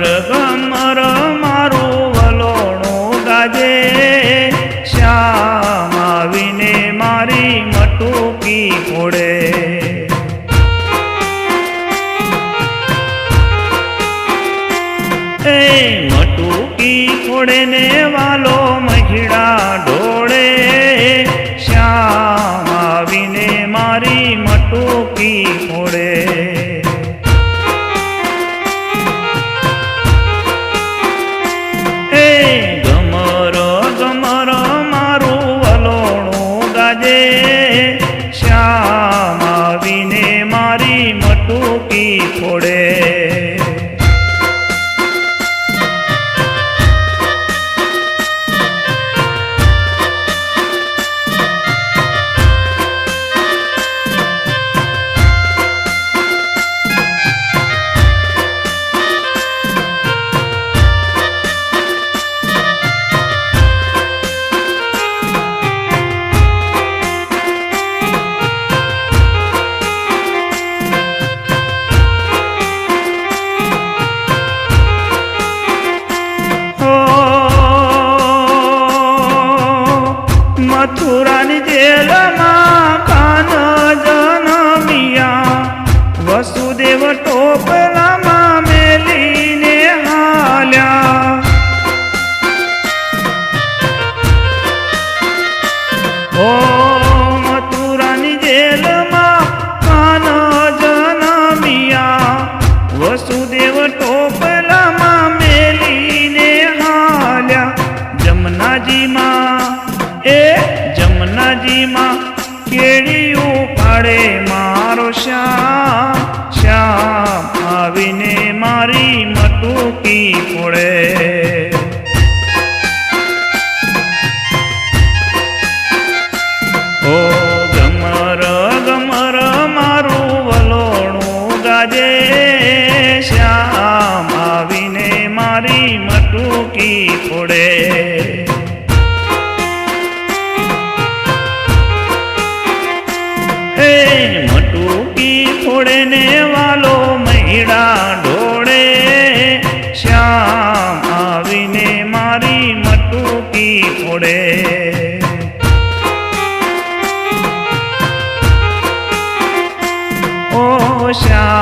ગમર મારું વલોણું ગાજે, શ્યામ આવીને મારી મટુકી ફોડે. એ મટુકી ફોડે ને વાલો મહિડા ઢોળે, શ્યામ આવીને મારી મટુકી ફોડે. ગમર ગમર મારું વલોણું ગાજે, શ્યામ આવીને મારી મટુકી ફોડે. મથુરાની જેલમાં કાન જનમિયા, વસુદેવ ટોપલામાં મેલીને હાલ્યા. ઓ મથુરાની જેલમાં કાન જનમિયા, વસુદેવ ટોપલામાં મેલીને હાલ્યા. જમનાજીમાં જમનાજીમાં કેળિયું પાડે મારો શ્યામ, શ્યામ આવીને મારી મટુકી ફોડે. ઓ ગમર ગમર મારું વલોણું ગાજે, શ્યામ આવીને મારી મટુકી ફોડે. મટુકી ફોડે ને વાલો મહિડા ઢોળે, શ્યામ આવીને મારી મટુકી ફોડે. ઓ શ્યામ